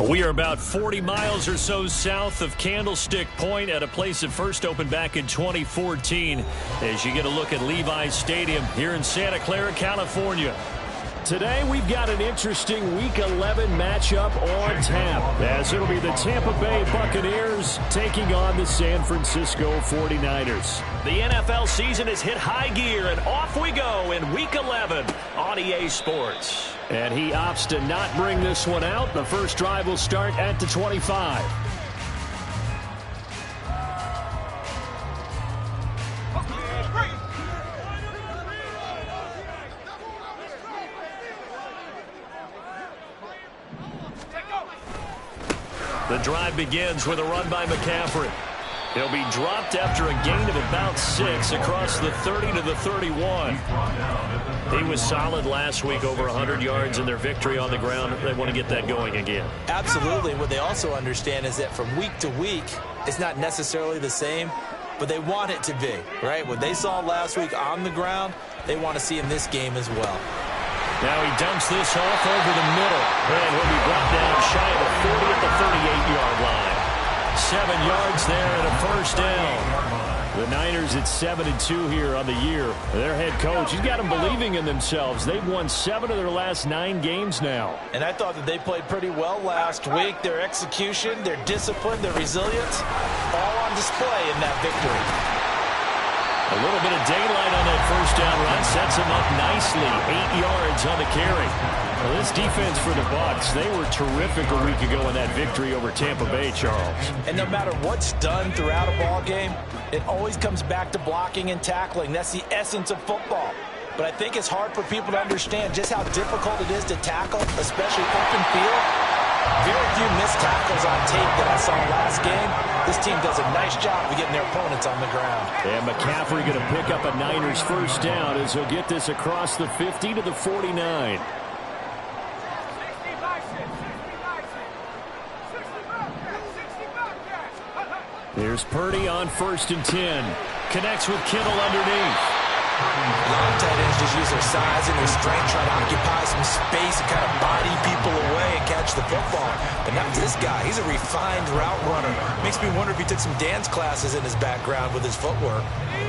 We are about 40 miles or so south of Candlestick Point at a place that first opened back in 2014 as you get a look at Levi's Stadium here in Santa Clara, California. Today we've got an interesting Week 11 matchup on tap as it'll be the Tampa Bay Buccaneers taking on the San Francisco 49ers. The NFL season has hit high gear and off we go in Week 11 on EA Sports. And he opts to not bring this one out. The first drive will start at the 25. The drive begins with a run by McCaffrey. He'll be dropped after a gain of about 6 across the 30 to the 31. He was solid last week, over 100 yards in their victory on the ground. They want to get that going again. Absolutely. What they also understand is that from week to week, it's not necessarily the same, but they want it to be, right? What they saw last week on the ground, they want to see in this game as well. Now he dumps this off over the middle, and he'll be brought down shy of the 40 at the 38-yard line. 7 yards there and a first down. The Niners at 7-2 here on the year. Their head coach, he's got them believing in themselves. They've won 7 of their last 9 games now. And I thought that they played pretty well last week. Their execution, their discipline, their resilience, all on display in that victory. A little bit of daylight on that first down run sets him up nicely. 8 yards on the carry. Well, this defense for the Bucs, they were terrific a week ago in that victory over Tampa Bay, Charles. And no matter what's done throughout a ball game, it always comes back to blocking and tackling. That's the essence of football. But I think it's hard for people to understand just how difficult it is to tackle, especially open field. Very few missed tackles on tape that I saw last game. This team does a nice job of getting their opponents on the ground. And McCaffrey going to pick up a Niners first down as he'll get this across the 50 to the 49. Here's Purdy on 1st and 10. Connects with Kittle underneath. Long tight ends just use their size and their strength, try to occupy some space and kind of body people away and catch the football. But not this guy. He's a refined route runner. Makes me wonder if he took some dance classes in his background with his footwork.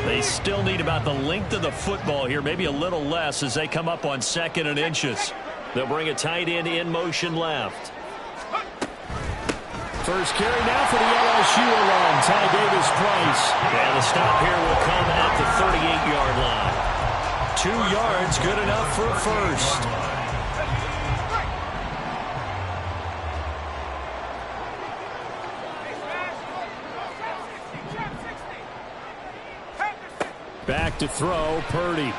They still need about the length of the football here, maybe a little less as they come up on 2nd and inches. They'll bring a tight end in motion left. First carry now for the LSU alum, Ty Davis-Price. And the stop here will come at the 38-yard line. 2 yards, good enough for a first. Back to throw, Purdy.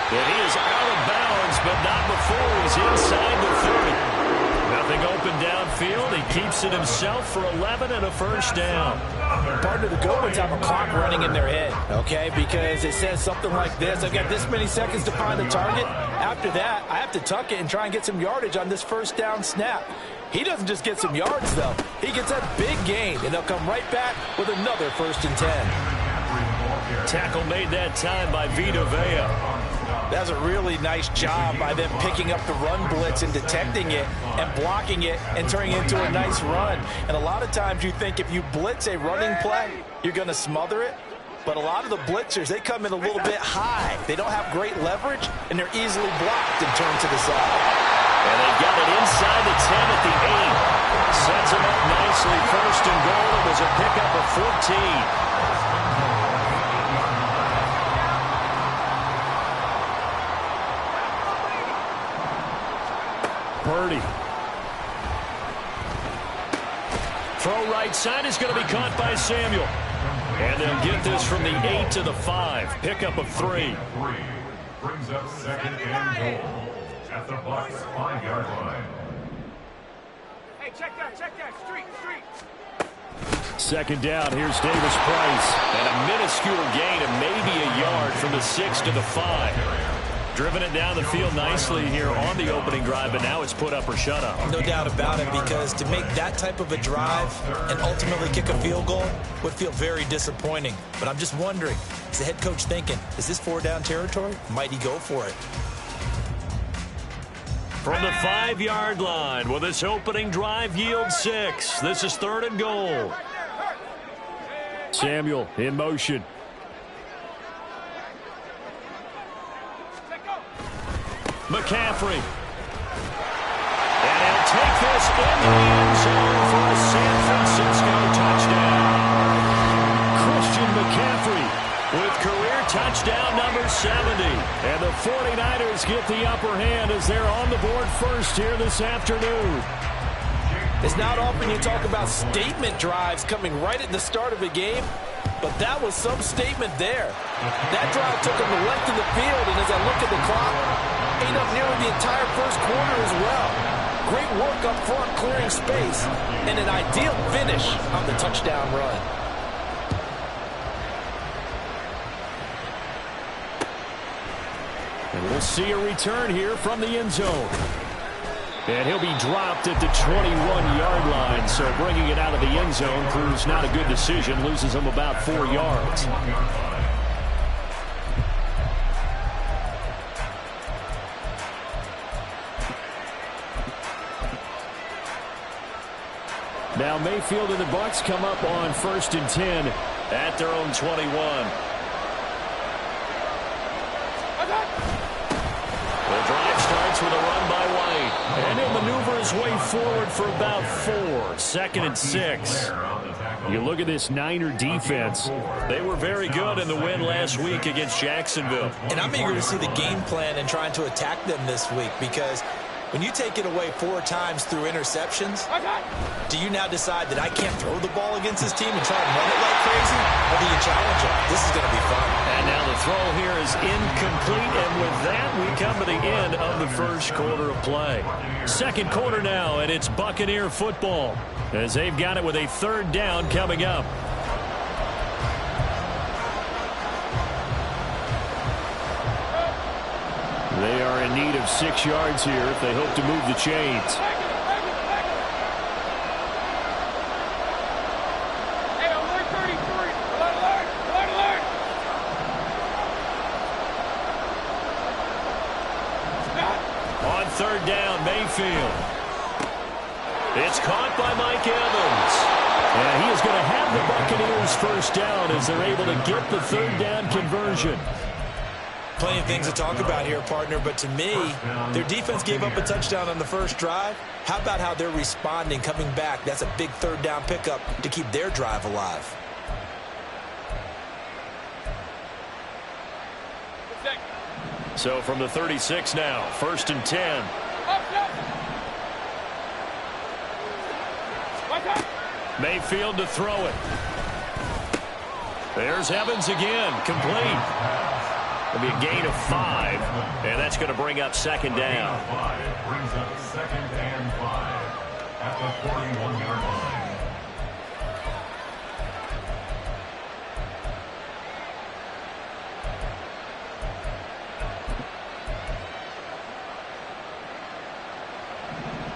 And he is out of bounds, but not before he's inside the 30. Nothing open downfield. He keeps it himself for 11 and a first down. Part of the good ones have a clock running in their head, okay? Because it says something like this. I've got this many seconds to find the target. After that, I have to tuck it and try and get some yardage on this first down snap. He doesn't just get some yards, though. He gets a big gain, and they'll come right back with another 1st and 10. Tackle made that time by Vita Vea. That's a really nice job by them picking up the run blitz and detecting it and blocking it and turning it into a nice run. And a lot of times you think if you blitz a running play, you're going to smother it. But a lot of the blitzers, they come in a little bit high. They don't have great leverage, and they're easily blocked and turned to the side. And they've got it inside the 10 at the 8. Sets them up nicely. 1st and goal. It was a pickup of 14. Purdy. Throw right side is going to be caught by Samuel. And they'll get this from the 8 to the 5. Pickup of 3. Brings up 2nd and goal at the Bucs 5-yard line. Hey, check that, street. 2nd down, here's Davis-Price. And a minuscule gain of maybe a yard from the 6 to the 5. Driven it down the field nicely here on the opening drive, but now it's put up or shut up. No doubt about it, because to make that type of a drive and ultimately kick a field goal would feel very disappointing. But I'm just wondering, is the head coach thinking, is this 4-down territory? Might he go for it? From the 5-yard line, will this opening drive yield 6? This is 3rd and goal. Samuel in motion. McCaffrey. And he'll take this in the end zone for a San Francisco touchdown. Christian McCaffrey with career touchdown number 70. And the 49ers get the upper hand as they're on the board first here this afternoon. It's not often you talk about statement drives coming right at the start of a game, but that was some statement there. That drive took them the length of the field, and as I look at the clock, ate up nearly the entire first quarter as well. Great work up front clearing space, and an ideal finish on the touchdown run. And we'll see a return here from the end zone. And he'll be dropped at the 21-yard line, so bringing it out of the end zone proves not a good decision, loses him about 4 yards. Now Mayfield and the Bucs come up on 1st and 10 at their own 21. The drive starts with a run by White, and he'll maneuver his way forward for about 4. 2nd and 6. You look at this Niner defense. They were very good in the win last week against Jacksonville. And I'm eager to see the game plan and trying to attack them this week, because when you take it away 4 times through interceptions, do you now decide that I can't throw the ball against this team and try and run it like crazy? Or do you challenge them? This is going to be fun. And now the throw here is incomplete, and with that, we come to the end of the first quarter of play. 2nd quarter now, and it's Buccaneer football as they've got it with a 3rd down coming up. They are in need of 6 yards here if they hope to move the chains. Hey, alert 33. Alert, alert, alert. On 3rd down, Mayfield. It's caught by Mike Evans. And he is going to have the Buccaneers 1st down as they're able to get the 3rd down conversion. Plenty of things to talk about here, partner, but to me, their defense gave up a touchdown on the first drive. How about how they're responding, coming back? That's a big 3rd down pickup to keep their drive alive. So from the 36 now, 1st and 10. Mayfield to throw it. There's Evans again, complete. It'll be a gain of 5, and that's going to bring up 2nd down. Brings up 2nd and 5 at the 41-yard line.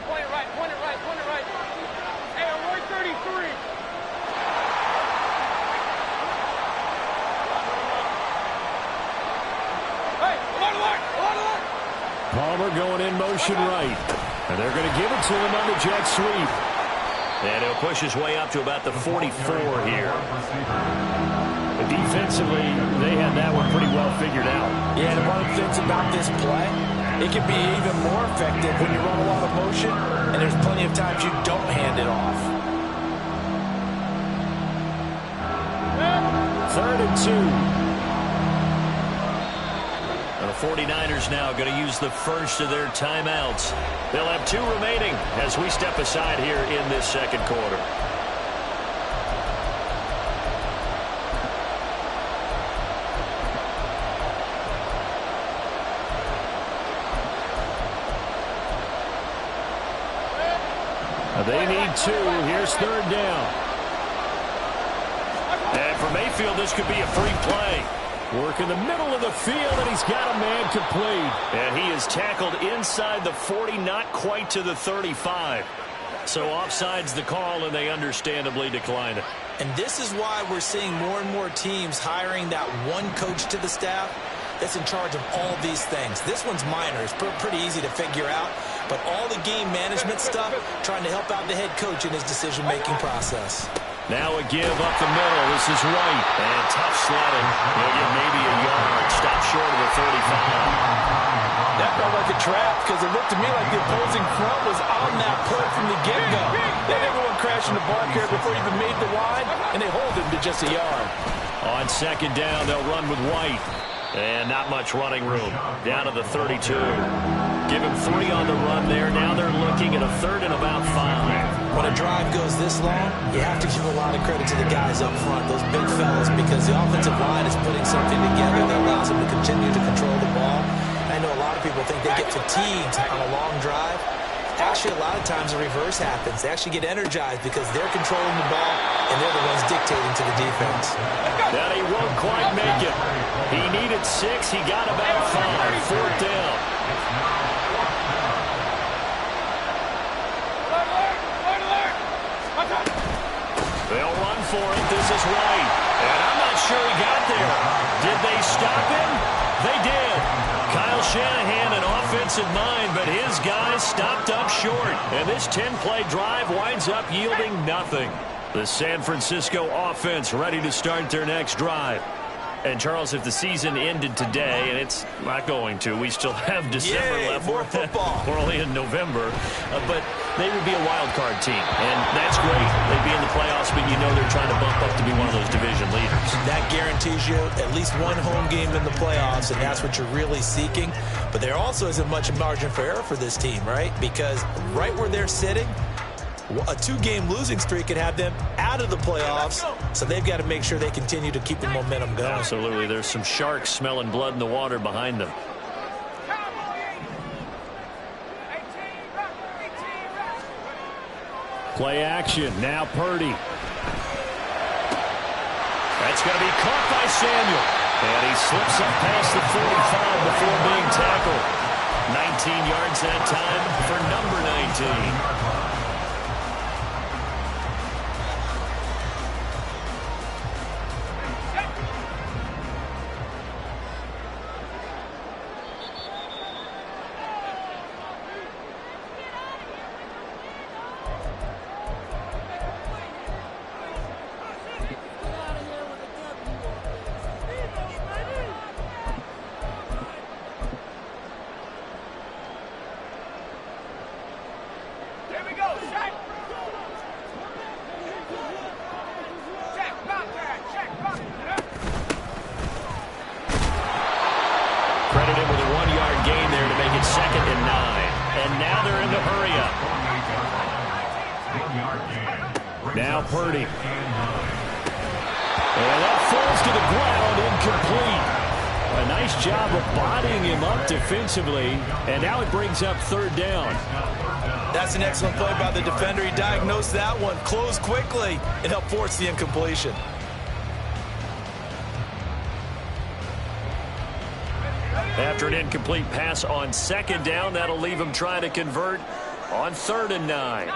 Point it right, point it right, point it right. Hey, alert 33. Palmer going in motion right. And they're going to give it to him on the jet sweep. And he'll push his way up to about the 44 here. But defensively, they had that one pretty well figured out. Yeah, and one of the things about this play, it can be even more effective when you run a lot of motion, and there's plenty of times you don't hand it off. 3rd and 2. The 49ers now going to use the first of their timeouts. They'll have 2 remaining as we step aside here in this 2nd quarter. They need 2. Here's 3rd down. And for Mayfield, this could be a free play. Work in the middle of the field, and he's got a man complete. And he is tackled inside the 40, not quite to the 35. So offside's the call, and they understandably decline it. And this is why we're seeing more and more teams hiring that one coach to the staff that's in charge of all these things. This one's minor. It's pretty easy to figure out. But all the game management stuff, trying to help out the head coach in his decision-making process. Now a give up the middle. This is White. And tough sledding. He'll get maybe a yard. Stop short of the 35. That felt like a trap because it looked to me like the opposing front was on that play from the get-go. Then everyone crashed in the ball carrier before he even made the line, and they hold him to just a yard. On second down, they'll run with White. And not much running room. Down to the 32. Give him 3 on the run there. Now they're looking at a third and about 5. When a drive goes this long, you have to give a lot of credit to the guys up front, those big fellas, because the offensive line is putting something together that allows them to continue to control the ball. I know a lot of people think they get fatigued on a long drive. Actually, a lot of times the reverse happens. They actually get energized because they're controlling the ball, and they're the ones dictating to the defense. That he won't quite make it. He needed 6. He got about 5. Fourth down. They'll run for it. This is White. And I'm not sure he got there. Did they stop him? They did. Kyle Shanahan, an offensive mind, but his guys stopped up short. And this 10-play drive winds up yielding nothing. The San Francisco offense ready to start their next drive. And, Charles, if the season ended today, and it's not going to, we still have December left. More football. We're only in November. But they would be a wild card team. And that's great. They'd be in the playoffs, but you know they're trying to bump up to be one of those division leaders. That guarantees you at least one home game in the playoffs, and that's what you're really seeking. But there also isn't much margin for error for this team, right? Because right where they're sitting, a 2-game losing streak could have them out of the playoffs, so they've got to make sure they continue to keep the momentum going. Absolutely. There's some sharks smelling blood in the water behind them. Play action. Now Purdy. That's going to be caught by Samuel. And he slips up past the 45 before being tackled. 19 yards that time for number 19. Now Purdy. And that falls to the ground, incomplete. A nice job of bodying him up defensively. And now it brings up third down. That's an excellent play by the defender. He diagnosed that one, closed quickly, and helped force the incompletion. After an incomplete pass on second down, that'll leave him trying to convert on 3rd and 9.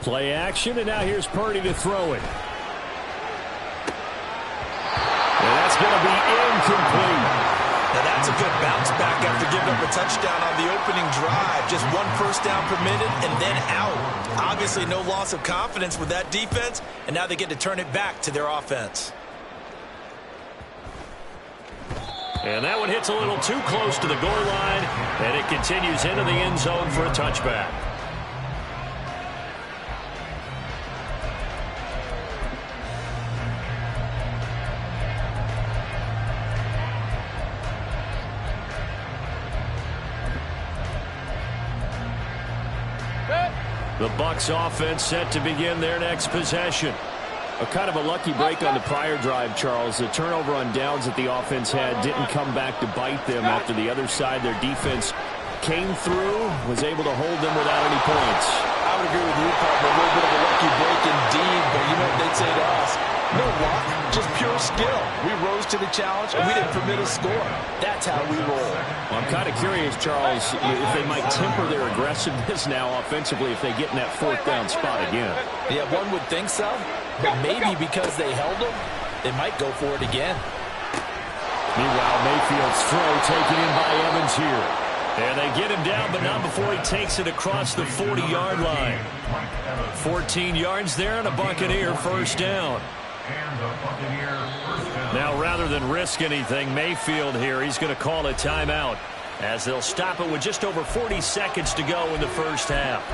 Play action, and now here's Purdy to throw it. And that's going to be incomplete. Now that's a good bounce back after giving up a touchdown on the opening drive. Just 1 first down permitted and then out. Obviously no loss of confidence with that defense, and now they get to turn it back to their offense. And that one hits a little too close to the goal line, and it continues into the end zone for a touchback. The Bucs offense set to begin their next possession. A kind of a lucky break on the prior drive, Charles. The turnover on downs that the offense had didn't come back to bite them after the other side. Their defense came through, was able to hold them without any points. I would agree with you, Paul. A little bit of a lucky break indeed, but you know what they'd say to us? No luck, just pure skill. We rose to the challenge, and we didn't permit a score. That's how we roll. Well, I'm kind of curious, Charles, if they might temper their aggressiveness now offensively if they get in that fourth down spot again. Yeah, one would think so, but maybe because they held them, they might go for it again. Meanwhile, Mayfield's throw taken in by Evans here. And they get him down, but not before he takes it across the 40-yard line. 14 yards there and a Buccaneer first down. Now, rather than risk anything, Mayfield here, he's going to call a timeout as they'll stop it with just over 40 seconds to go in the first half.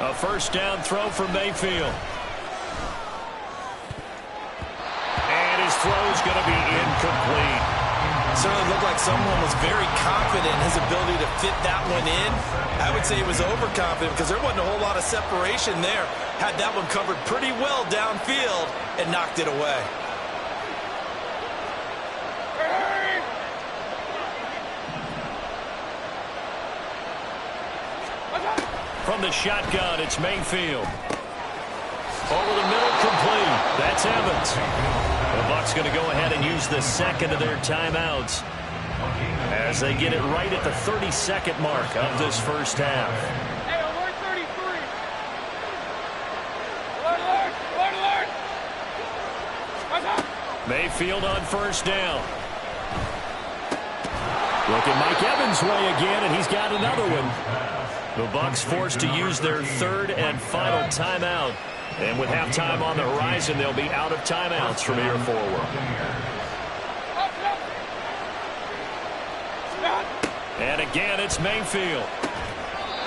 A first down throw from Mayfield. And his throw's going to be incomplete. Certainly looked like someone was very confident in his ability to fit that one in. I would say he was overconfident because there wasn't a whole lot of separation there. Had that one covered pretty well downfield and knocked it away. From the shotgun, it's Mayfield. Over the middle, complete. That's Evans. The Bucs going to go ahead and use the second of their timeouts as they get it right at the 32nd mark of this first half. Hey, alert 33. Alert. Mayfield on first down. Look at Mike Evans' way again, and he's got another one. The Bucs forced to use their third and final timeout. And with halftime on the horizon, they'll be out of timeouts from here forward. And again, it's Mayfield.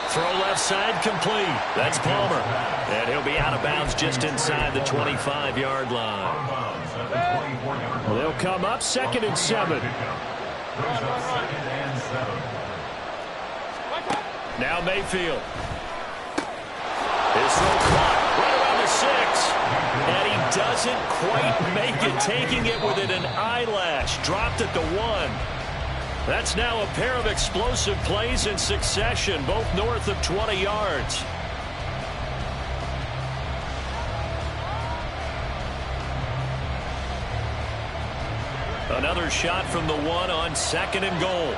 Throw left side, complete. That's Palmer. And he'll be out of bounds just inside the 25-yard line. They'll come up 2nd and 7. Now Mayfield. His throw caught right around the 6. And he doesn't quite make it, taking it within an eyelash. Dropped at the 1. That's now a pair of explosive plays in succession, both north of 20 yards. Another shot from the 1 on 2nd and goal.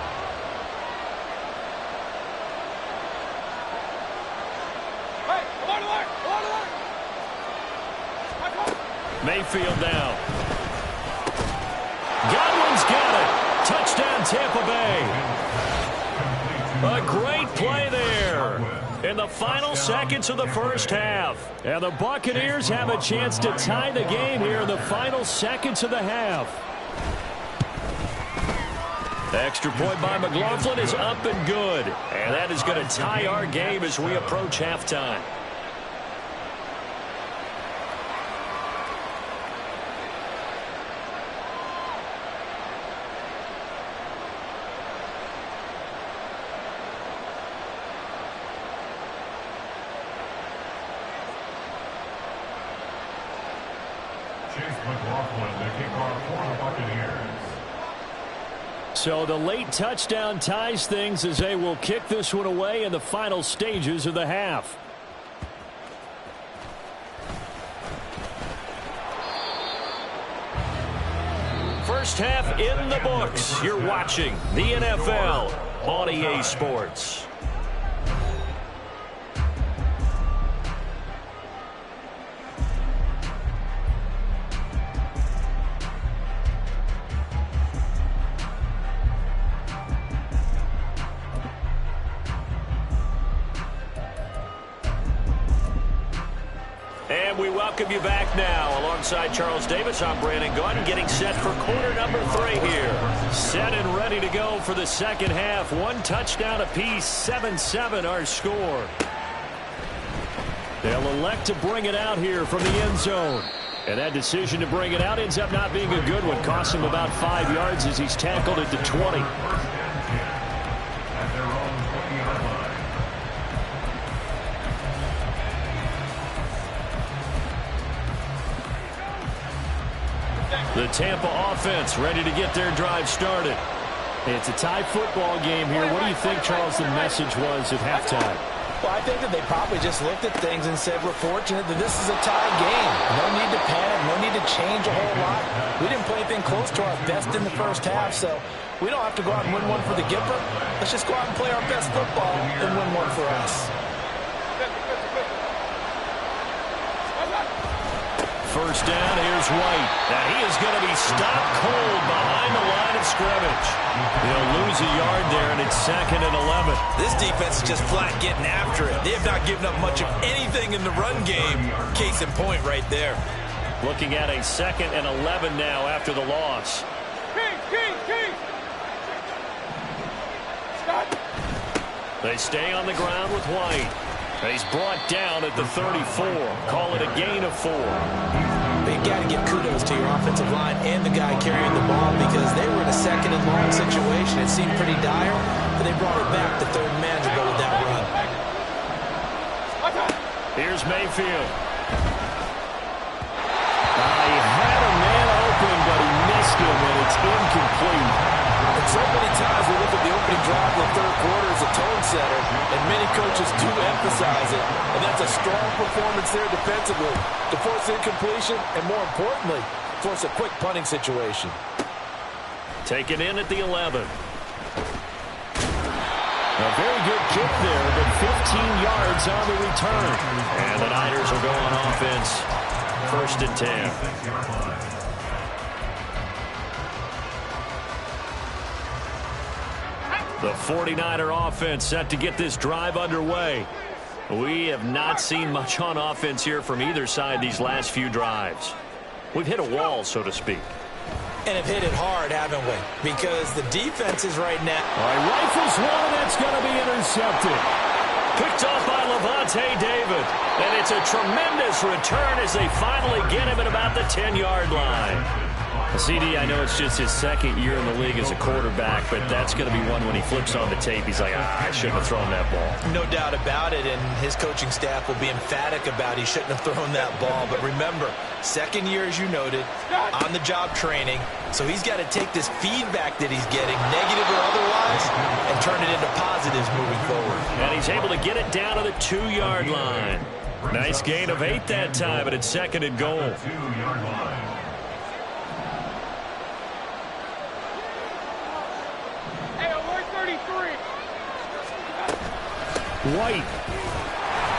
Mayfield now. Godwin's got it. Touchdown, Tampa Bay. A great play there in the final seconds of the first half. And the Buccaneers have a chance to tie the game here in the final seconds of the half. The extra point by McLaughlin is up and good. And that is going to tie our game as we approach halftime. So the late touchdown ties things as they will kick this one away in the final stages of the half. First half in the books. You're watching the NFL on EA Sports. And we welcome you back now. Alongside Charles Davis, I'm Brandon Gaudin, getting set for quarter number 3 here. Set and ready to go for the second half. 1 touchdown apiece, 7-7 our score. They'll elect to bring it out here from the end zone. And that decision to bring it out ends up not being a good one. Costs him about 5 yards as he's tackled at the 20. At their own 20-yard line. The Tampa offense ready to get their drive started. It's a tie football game here. What do you think, Charles, the message was at halftime? Well, I think that they probably just looked at things and said, we're fortunate that this is a tie game. No need to panic, no need to change a whole lot. We didn't play anything close to our best in the first half, so we don't have to go out and win one for the Gipper. Let's just go out and play our best football and win one for us. First down, here's White. And he is going to be stopped cold behind the line of scrimmage. He'll lose a yard there, and it's 2nd and 11. This defense is just flat getting after it. They have not given up much of anything in the run game. Case in point right there. Looking at a 2nd and 11 now after the loss. They stay on the ground with White. He's brought down at the 34. Call it a gain of 4. They've got to give kudos to your offensive line and the guy carrying the ball because they were in a 2nd and long situation. It seemed pretty dire, but they brought it back to 3rd and manageable with that run. Here's Mayfield. He had a man open, but he missed him, and it's incomplete. And so many times we look at the opening drive in the 3rd quarter as a tone setter, and many coaches do emphasize it, and that's a strong performance there defensively to force incompletion and, more importantly, force a quick punting situation. Taken in at the 11. A very good kick there, but 15 yards on the return. And the Niners will go on offense. 1st and 10. The 49er offense set to get this drive underway. We have not seen much on offense here from either side these last few drives. We've hit a wall, so to speak. And have hit it hard, haven't we? Because the defense is right now. All right, rifles one, that's going to be intercepted. Picked off by Levante David. And it's a tremendous return as they finally get him at about the 10-yard line. CD, I know it's just his 2nd year in the league as a quarterback, but that's going to be one when he flips on the tape. He's like, I shouldn't have thrown that ball. No doubt about it, and his coaching staff will be emphatic about he shouldn't have thrown that ball. But remember, 2nd year, as you noted, on-the-job training, so he's got to take this feedback that he's getting, negative or otherwise, and turn it into positives moving forward. And he's able to get it down to the 2-yard line. Nice gain of 8 that time, but it's 2nd and goal. 2-yard line. White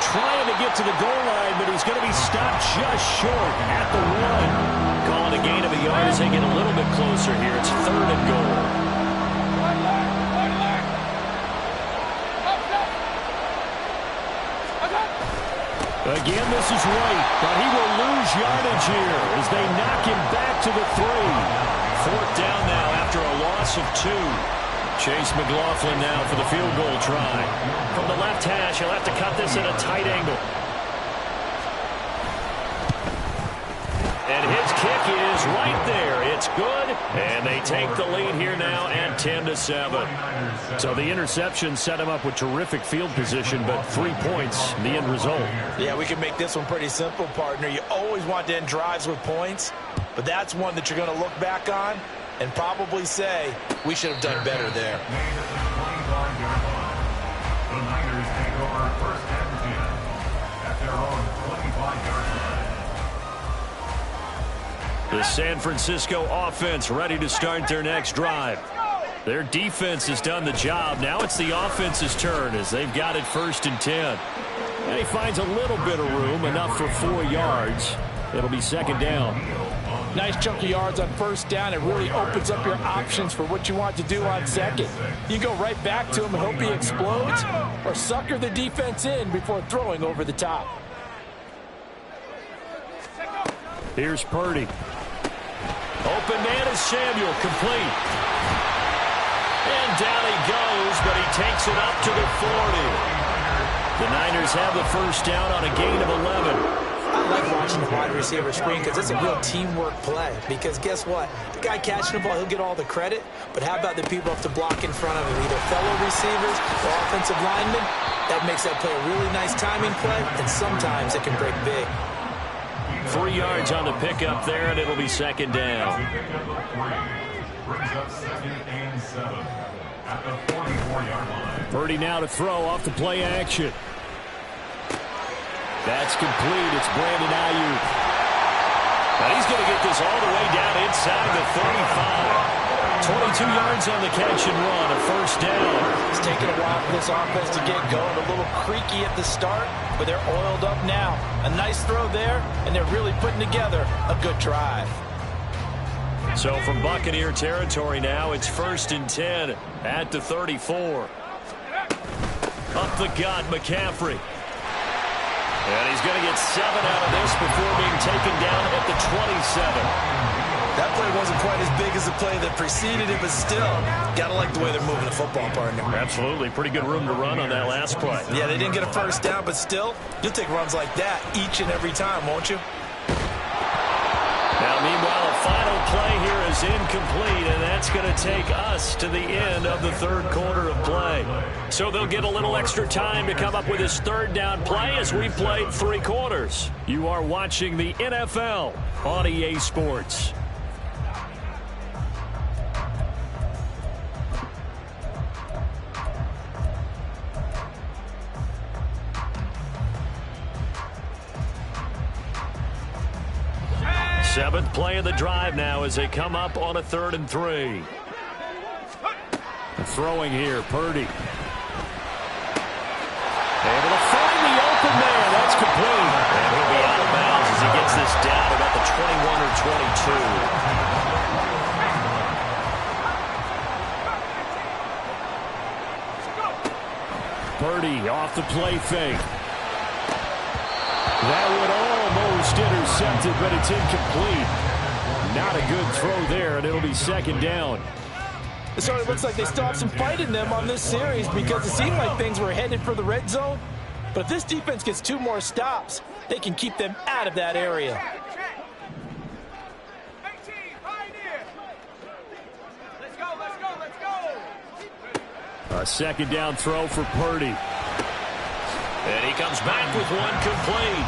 trying to get to the goal line, but he's going to be stopped just short at the 1. Calling a gain of a yard as they get a little bit closer here. It's 3rd and goal. Again, this is White, but he will lose yardage here as they knock him back to the 3. 4th down now after a loss of 2. Chase McLaughlin now for the field goal try. From the left hash, he'll have to cut this at a tight angle. And his kick is right there. It's good, and they take the lead here now at 10-7. So the interception set him up with terrific field position, but 3 points, the end result. Yeah, we can make this one pretty simple, partner. You always want to end drives with points, but that's one that you're going to look back on and probably say, we should have done better there. The Niners take over 1st and 10 at their own 25-yard line. The San Francisco offense ready to start their next drive. Their defense has done the job. Now it's the offense's turn as they've got it 1st and 10. And he finds a little bit of room, enough for 4 yards. It'll be 2nd down. Nice chunk of yards on 1st down. It really opens up your options for what you want to do on 2nd. You go right back to him and hope he explodes, or sucker the defense in before throwing over the top. Here's Purdy. Open man is Samuel, complete. And down he goes, but he takes it up to the 40. The Niners have the first down on a gain of 11. I like watching the wide receiver screen because it's a real teamwork play. Because guess what? The guy catching the ball, he'll get all the credit. But how about the people who have to block in front of him, either fellow receivers or offensive linemen? That makes that play a really nice timing play, and sometimes it can break big. 3 yards on the pickup there, and it'll be second down. Brings up 2nd and 7 at the 44-yard line. Purdy now to throw off the play action. That's complete. It's Brandon Ayuk. And he's going to get this all the way down inside the 35. 22 yards on the catch and run, a first down. It's taken a while for this offense to get going. A little creaky at the start, but they're oiled up now. A nice throw there, and they're really putting together a good drive. So from Buccaneer territory now, it's 1st and 10 at the 34. Up the gut, McCaffrey. And he's going to get 7 out of this before being taken down at the 27. That play wasn't quite as big as the play that preceded it, but still, got to like the way they're moving the football, partner. Absolutely. Pretty good room to run on that last play. Yeah, they didn't get a first down, but still, you'll take runs like that each and every time, won't you? Now, meanwhile, a final play here is incomplete, and that's going to take us to the end of the third quarter of play. So they'll get a little extra time to come up with his third down play as we played 3 quarters. You are watching the NFL on EA Sports. Seventh play of the drive now as they come up on a 3rd and 3. Throwing here, Purdy. Able to find the open man. That's complete. And he'll be out of bounds as he gets this down about the 21 or 22. Purdy off the play fake. That would almost intercepted, but it's incomplete. Not a good throw there, and it'll be second down. It sort of looks like they still have some fight in them on this series because it seemed like things were headed for the red zone. But if this defense gets 2 more stops, they can keep them out of that area. A second down throw for Purdy. And he comes back with one complete.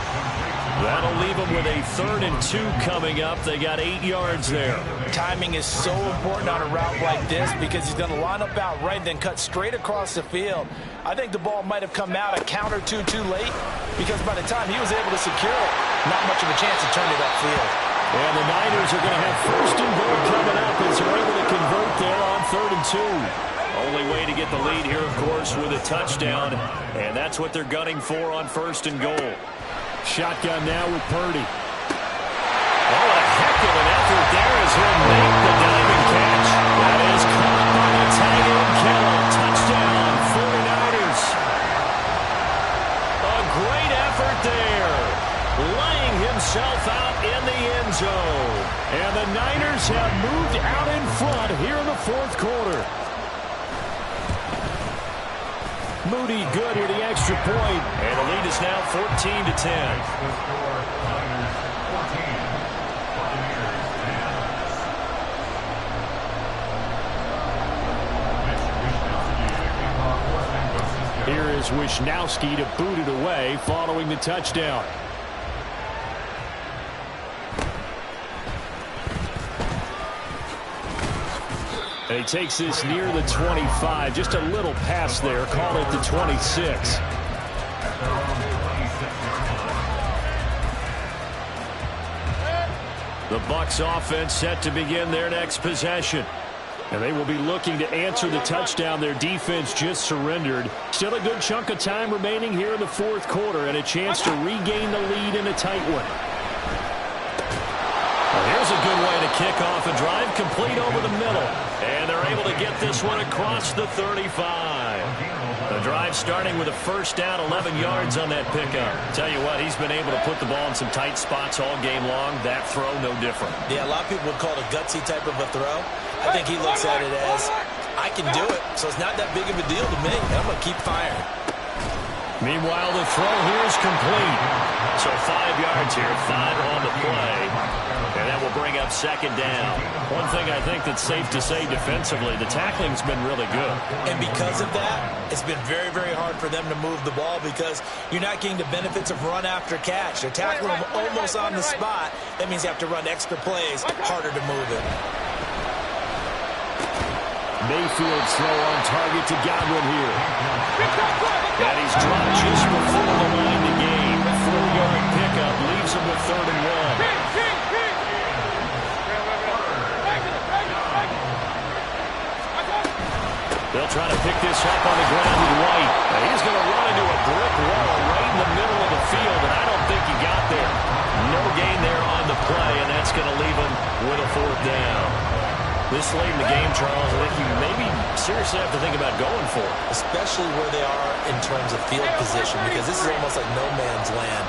That'll leave him with a 3rd and 2 coming up. They got 8 yards there. Timing is so important on a route like this because he's going to line up out right and then cut straight across the field. I think the ball might have come out a count or two too late because by the time he was able to secure it, not much of a chance to turn it upfield. And the Niners are going to have 1st and goal coming up as they're able to convert there on 3rd and 2. Only way to get the lead here, of course, with a touchdown. And that's what they're gunning for on 1st and goal. Shotgun now with Purdy. Oh, a heck of an effort there as he'll make the diamond catch. That is caught by the tight end Kittle. Touchdown, 49ers. A great effort there. Laying himself out in the end zone. And the Niners have moved out in front here in the 4th quarter. Moody good with the extra point. And the lead is now 14-10. Here is Wisnowski to boot it away following the touchdown. And he takes this near the 25. Just a little pass there. Call it the 26. The Bucs offense set to begin their next possession. And they will be looking to answer the touchdown their defense just surrendered. Still a good chunk of time remaining here in the 4th quarter and a chance to regain the lead in a tight one. Well, here's a good way to kick off a drive, complete over the middle. And they're able to get this one across the 35. The drive starting with a first down, 11 yards on that pickup. Tell you what, he's been able to put the ball in some tight spots all game long. That throw, no different. Yeah, a lot of people would call it a gutsy type of a throw. I think he looks at it as, I can do it, so it's not that big of a deal to me. I'm going to keep firing. Meanwhile, the throw here is complete. So 5 yards here, 5 on the play. And that will bring up second down. One thing I think that's safe to say defensively, the tackling's been really good. And because of that, it's been very, very hard for them to move the ball because you're not getting the benefits of run after catch. They're tackling them almost on the spot. That means you have to run extra plays, harder to move it. Mayfield slow on target to Godwin here. And he's dropped just before the line to gain. 4-yard pickup leaves him with 3rd and 1. They'll try to pick this up on the ground with White. And he's going to run into a brick wall right in the middle of the field, and I don't think he got there. No gain there on the play, and that's going to leave him with a 4th down. This late in the game, Charles, I think you maybe seriously have to think about going for it. Especially where they are in terms of field position, because this is almost like no man's land.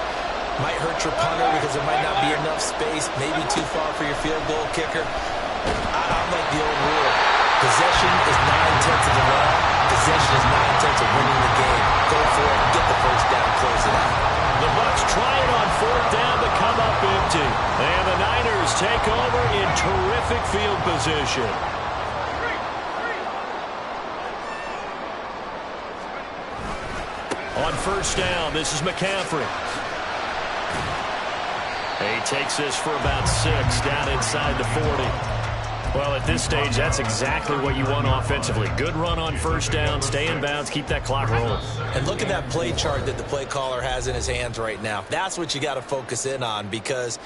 Might hurt your punter because there might not be enough space, maybe too far for your field goal kicker. I'm like the old rule. Possession is 9/10 of the run. Possession is 9/10 of winning the game. Go for it, get the first down, close it out. The Bucs try it on 4th down to come up empty. And the Niners take over in terrific field position. On 1st down, this is McCaffrey. He takes this for about 6 down inside the 40. Well, at this stage, that's exactly what you want offensively. Good run on 1st down, stay in bounds, keep that clock rolling. And look at that play chart that the play caller has in his hands right now. That's what you got to focus in on because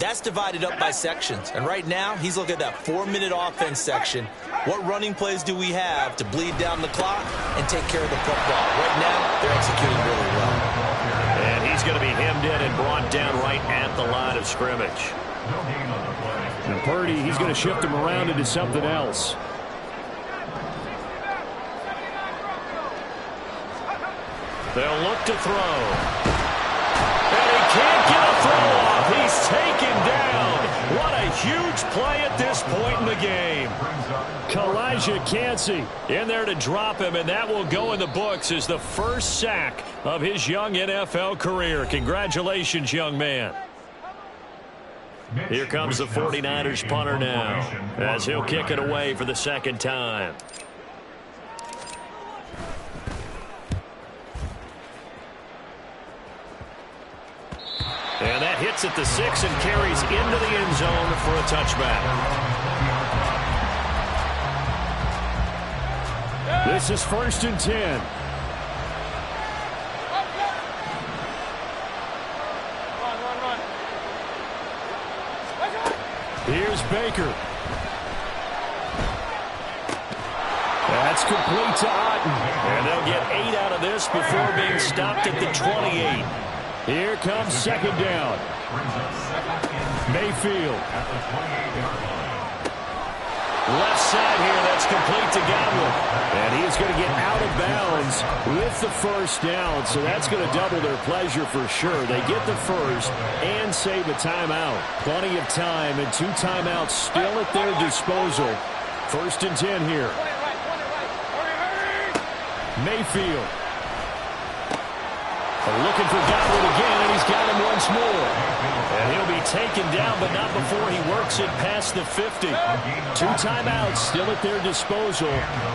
that's divided up by sections. And right now, he's looking at that 4-minute offense section. What running plays do we have to bleed down the clock and take care of the football? Right now, they're executing really well. And he's going to be hemmed in and brought down right at the line of scrimmage. And Purdy, he's going to shift him around into something else. They'll look to throw. And he can't get a throw off. He's taken down. What a huge play at this point in the game. Kalijah Kancey in there to drop him, and that will go in the books as the first sack of his young NFL career. Congratulations, young man. Here comes the 49ers punter now as he'll kick it away for the 2nd time. And that hits at the 6 and carries into the end zone for a touchback. This is 1st and 10. Here's Baker. That's complete to Otten. And they'll get 8 out of this before being stopped at the 28. Here comes 2nd down. Mayfield. Left side here, that's complete to Godwin. And he is going to get out of bounds with the 1st down, so that's going to double their pleasure for sure. They get the 1st and save a timeout. Plenty of time and 2 timeouts still at their disposal. 1st and 10 here. Mayfield. Looking for Godwin again, and he's got him once more. And he'll be taken down, but not before he works it past the 50. 2 timeouts still at their disposal.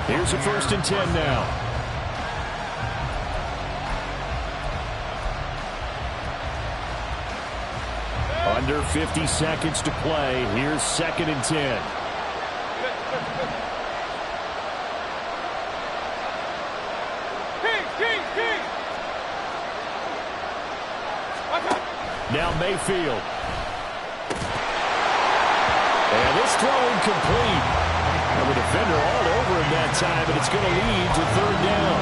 Here's a 1st and 10 now. Under 50 seconds to play. Here's 2nd and 10. Now Mayfield. And this throw incomplete. And the defender all over him that time, and it's going to lead to 3rd down.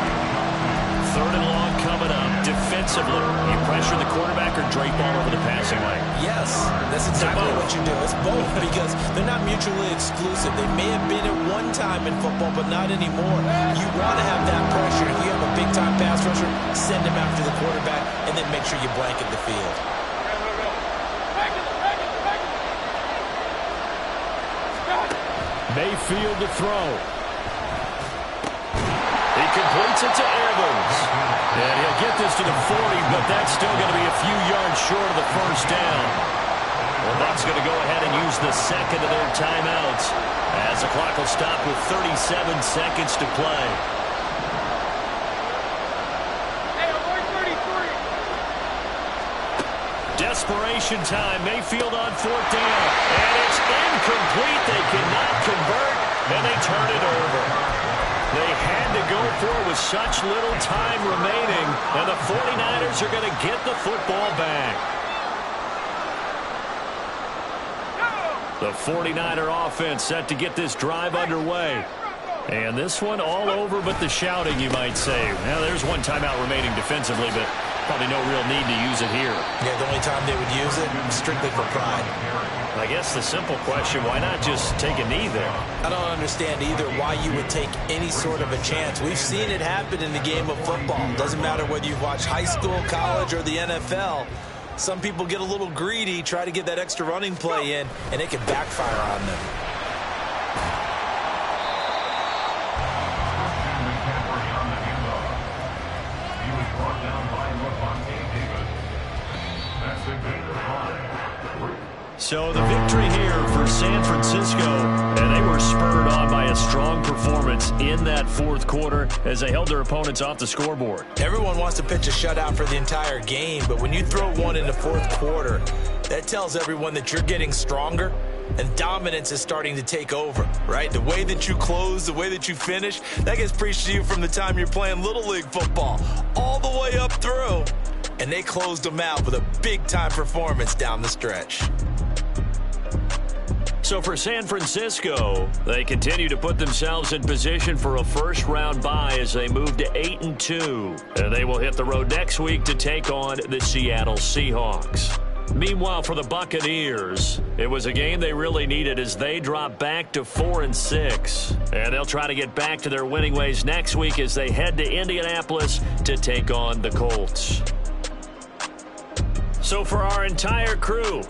3rd and long coming up. Defensively, you pressure the quarterback or drape all over the passing lane? Yes, that's exactly what you do. It's both because they're not mutually exclusive. They may have been at one time in football, but not anymore. You want to have that pressure. If you have a big-time pass rusher, send him after the quarterback, and then make sure you blanket the field. Mayfield to throw. He completes it to Evans. And he'll get this to the 40, but that's still going to be a few yards short of the first down. Well, that's going to go ahead and use the second of their timeouts as the clock will stop with 37 seconds to play. Desperation time. Mayfield on fourth down. And it's incomplete. They cannot convert, and they turn it over. They had to go for it with such little time remaining, and the 49ers are going to get the football back. The 49er offense set to get this drive underway. And this one all over but the shouting, you might say. Now, there's one timeout remaining defensively, but probably no real need to use it here. Yeah, the only time they would use it, strictly for pride. I guess the simple question, why not just take a knee there? I don't understand either why you would take any sort of a chance. We've seen it happen in the game of football. Doesn't matter whether you've watched high school, college, or the NFL. Some people get a little greedy, try to get that extra running play in, and it can backfire on them. So the victory here for San Francisco, and they were spurred on by a strong performance in that fourth quarter as they held their opponents off the scoreboard. Everyone wants to pitch a shutout for the entire game, but when you throw one in the fourth quarter, that tells everyone that you're getting stronger and dominance is starting to take over, right? The way that you close, the way that you finish, that gets preached to you from the time you're playing Little League football all the way up through. And they closed them out with a big-time performance down the stretch. So for San Francisco, they continue to put themselves in position for a first-round bye as they move to 8-2. And they will hit the road next week to take on the Seattle Seahawks. Meanwhile, for the Buccaneers, it was a game they really needed as they drop back to 4-6. And they'll try to get back to their winning ways next week as they head to Indianapolis to take on the Colts. So for our entire crew